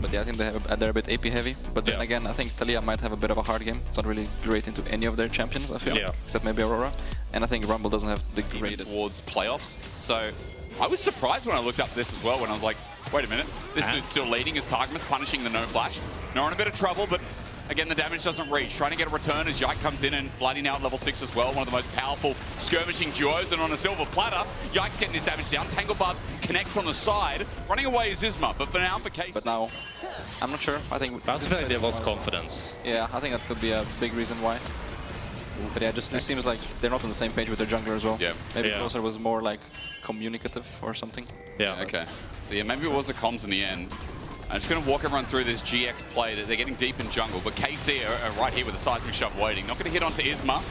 But yeah, I think they're a bit AP heavy. But then again, I think Taliyah might have a bit of a hard game. It's not really great into any of their champions, I feel, except maybe Aurora. And I think Rumble doesn't have the greatest towards playoffs. So I was surprised when I looked up this as well, when I was like, wait a minute, this dude's still leading as Targamas punishing the no flash. They're in a bit of trouble, but again, the damage doesn't reach. Trying to get a return as Yike comes in, and Vladi now at level 6 as well. One of the most powerful skirmishing duos, and on a silver platter, Yike's getting his damage down. Tangle Barb connects on the side. Running away is Isma, but for now, for Case. But now, I'm not sure. I think I also feel like they've lost confidence. Yeah, I think that could be a big reason why. But yeah, just it seems like they're not on the same page with their jungler as well. Yeah. Maybe Closer was more like communicative or something. Yeah. Okay. So yeah, maybe it was the comms in the end. I'm just going to walk everyone through this GX play. That they're getting deep in jungle, but KC are right here with a seismic shove waiting. Not going to hit onto Isma.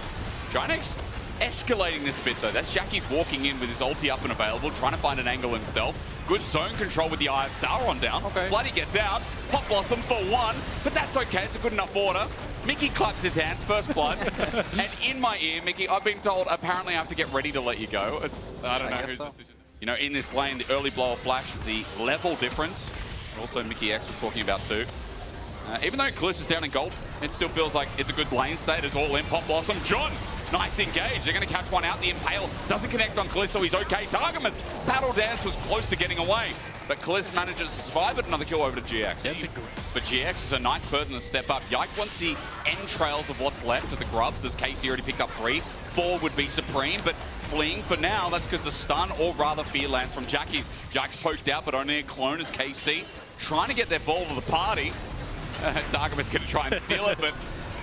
GIANTX escalating this a bit though. That's Jackie's walking in with his ulti up and available, trying to find an angle himself. Good zone control with the Eye of Sauron down. Okay. Bloody gets out. Pop Blossom for one, but that's okay. It's a good enough order. Mickey claps his hands, first blood. And in my ear, Mickey, I've been told apparently I have to get ready to let you go. I don't know whose decision. You know, in this lane, the early blower flash, the level difference. Also, Mickey X was talking about too. Even though Caliste is down in gold, it still feels like it's a good lane state. It's all in. Pop Blossom. John, nice engage. They're going to catch one out. The Impale doesn't connect on Caliste, so he's okay. Targamas, Battle Dance was close to getting away. But Caliste manages to survive, but another kill over to GX. But GX is a nice person to step up. Yike wants the entrails of what's left of the grubs, as Casey already picked up 3. 4 would be Supreme, but fleeing for now, that's because the stun, or rather fear, lands from Jackie's. Yike's poked out, but only a clone as KC. Trying to get their ball to the party. Targamas going to try and steal it, but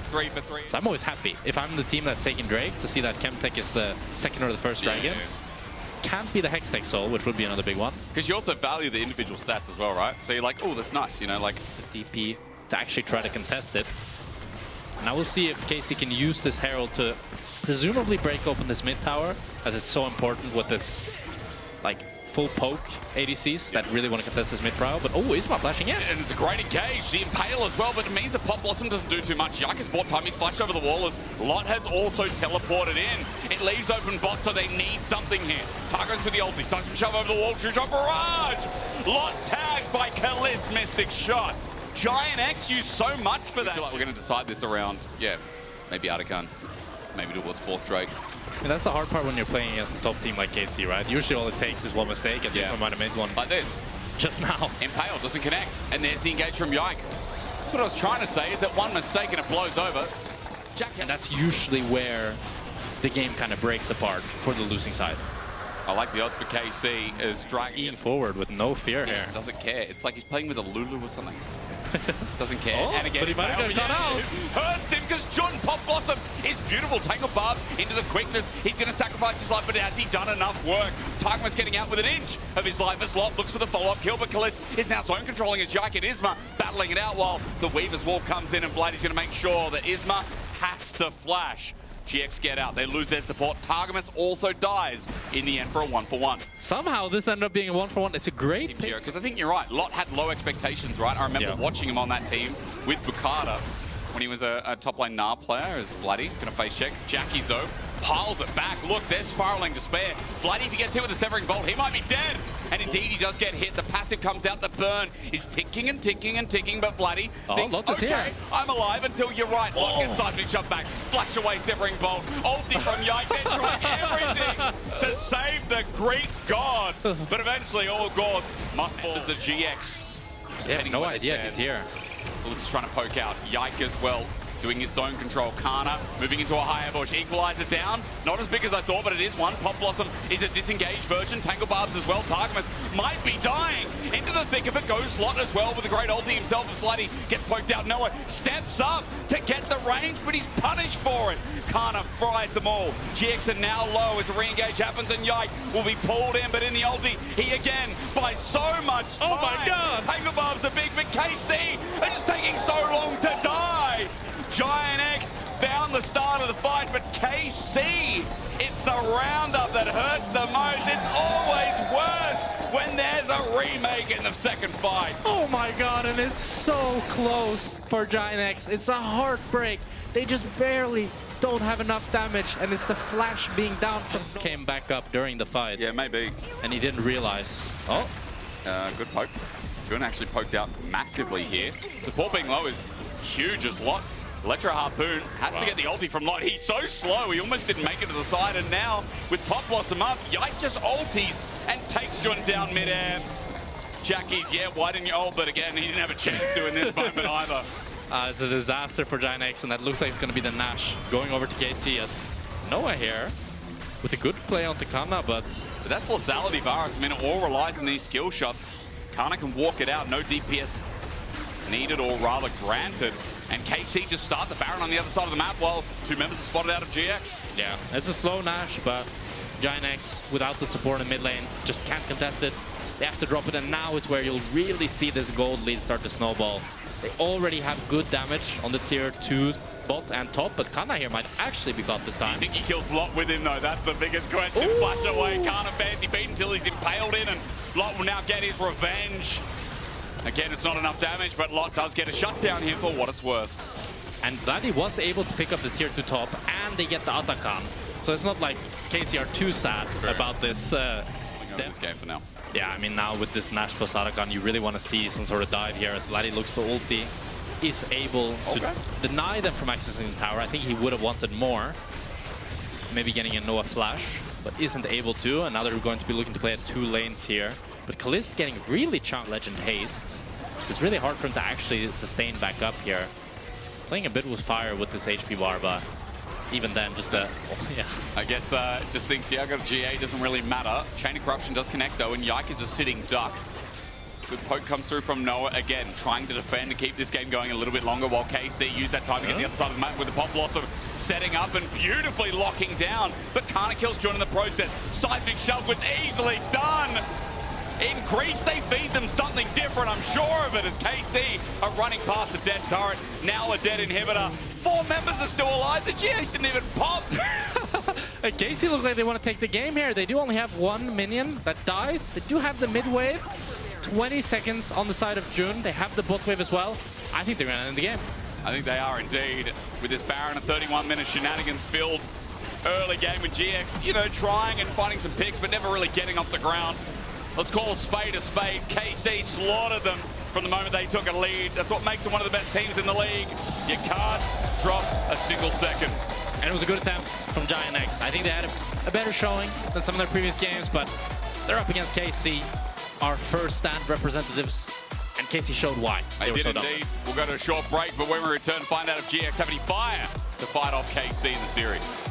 3 for 3. So I'm always happy, if I'm the team that's taking Drake, to see that Chemtech is the second or the first dragon. Can't be the Hextech Soul, which would be another big one. Because you also value the individual stats as well, right? So you're like, oh, that's nice, you know, like the TP to actually try to contest it. Now we'll see if Casey can use this Herald to presumably break open this mid tower, as it's so important with this, like, full poke ADCs that really want to contest this mid prow. But oh, Isma flashing in. And it's a great engage. The Impale as well, but it means that Pop Blossom doesn't do too much. Yike has bought time. He's flashed over the wall as Lot has also teleported in. It leaves open bot, so they need something here. Targamas with the ulti. Seismic shove over the wall. True drop barrage. Lot tagged by Caliste. Mystic shot. GIANTX used so much for that. I feel like we're going to decide this around, maybe Rakan. Maybe towards 4th Drake. And that's the hard part when you're playing against a top team like KC, right? Usually all it takes is one mistake, and Isma might have made one. Like this. Just now. Impale doesn't connect. And there's the engage from Yike. That's what I was trying to say, is that one mistake and it blows over. And that's usually where the game kind of breaks apart for the losing side. I like the odds for KC as dragging forward with no fear here. Doesn't care. It's like he's playing with a Lulu or something. Doesn't care. Oh, and again, but he might have got out. Hurts him because John Pop Blossom is beautiful. Tangle Barbs into the quickness. He's going to sacrifice his life, but has he done enough work? Targamas getting out with an inch of his life as Lot looks for the follow-up kill, but Caliste is now zone controlling as Yike and Isma battling it out while the Weaver's Wall comes in, and Vladi's going to make sure that Isma has to flash. GX get out. They lose their support. Targamas also dies in the end for a 1-for-1. Somehow this ended up being a 1-for-1. It's a great pick. Because I think you're right. Lot had low expectations, right? I remember watching him on that team with Bukata when he was a top lane Gnar player as Vladi. Going to face check. Jackie's though piles it back. Look, they're spiraling to spare. Vladi, if he gets hit with a Severing Bolt, he might be dead. And indeed, he does get hit. The passive comes out. The burn is ticking and ticking and ticking. But Vladi thinks, okay, I'm alive until you're right. Lot gets seismic shot back. Flash away, Severing Bolt. Ulti from Yike. They're trying everything to save the Greek god. But eventually, all gods must fall as the GX. Yeah, no idea he's here. Caliste is trying to poke out. Yike as well. Doing his zone control. Canna moving into a higher bush. Equalizer down. Not as big as I thought, but it is one. Pop Blossom is a disengaged version. Tangle Barbs as well. Targamas might be dying. Into the thick of it goes Lot as well with the great ulti himself as Vladi gets poked out. Noah steps up to get the range, but he's punished for it. Canna fries them all. GX are now low as the re-engage happens, and Yike will be pulled in, but in the ulti, he again, by so much time. Oh my god! Tangle Barbs are big, but KC are just taking so long to die. GIANTX found the start of the fight, but KC, it's the roundup that hurts the most. It's always worse when there's a remake in the second fight. Oh my god, and it's so close for GIANTX. It's a heartbreak. They just barely don't have enough damage, and it's the flash being down from... Came back up during the fight. Yeah, maybe. And he didn't realize. Oh. Good poke. Jun actually poked out massively here. Support being low is huge as Lot. Electro Harpoon has to get the ulti from Lot. He's so slow, he almost didn't make it to the side. And now, with Pop Blossom up, Yike just ultis and takes Jun down midair. Jackie's, yeah, why didn't you ult? But again, he didn't have a chance to in this moment either. It's a disaster for GIANTX, and that looks like it's going to be the Nash going over to KC as Noah here with a good play onto Canna, but that's lethality Varus. I mean, it all relies on these skill shots. Canna can walk it out, no DPS needed or rather granted. And KC just start the Baron on the other side of the map while 2 members are spotted out of GX. Yeah, it's a slow Nash, but GIANTX, without the support in mid lane, just can't contest it. They have to drop it, and now is where you'll really see this gold lead start to snowball. They already have good damage on the tier 2 bot and top, but Canna here might actually be got this time. I think he kills Lot with him, though. That's the biggest question. Ooh. Flash away. Canna fancy beat until he's impaled in, and Lot will now get his revenge. Again, it's not enough damage, but Lot does get a shutdown here for what it's worth. And Vladi was able to pick up the tier 2 top, and they get the Atakan. So it's not like KC are too sad about this. This game for now. Yeah, I mean, now with this Nash plus Rakan, you really want to see some sort of dive here as Vladi looks to ulti, is able to deny them from accessing the tower. I think he would have wanted more. Maybe getting a Noah flash, but isn't able to. And now they're going to be looking to play at 2 lanes here. But Caliste getting really chunk legend haste. So it's really hard for him to actually sustain back up here. Playing a bit with fire with this HP bar, but even then, just I guess just thinks, yeah, I got a GA, doesn't really matter. Chain of Corruption does connect though, and Yike is a sitting duck. Good poke comes through from Noah again, trying to defend and keep this game going a little bit longer while KC use that time to get the other side of the map with the Pop Blossom setting up and beautifully locking down. But Canna kills Jun in the process. Seismic Shove was easily done. In Greece, they feed them something different, I'm sure of it, as KC are running past the dead turret, now a dead inhibitor. 4 members are still alive, the GH didn't even pop! KC looks like they want to take the game here. They do only have 1 minion that dies. They do have the mid wave, 20 seconds on the side of Jun. They have the bot wave as well. I think they're going to end the game. I think they are indeed, with this Baron, a 31-minute shenanigans filled early game with GX, you know, trying and finding some picks, but never really getting off the ground. Let's call a spade a spade. KC slaughtered them from the moment they took a lead. That's what makes them one of the best teams in the league. You can't drop a single second. And it was a good attempt from GIANTX. I think they had a better showing than some of their previous games, but they're up against KC, our first stand representatives, and KC showed why. They did indeed. We'll go to a short break, but when we return, find out if GX have any fire to fight off KC in the series.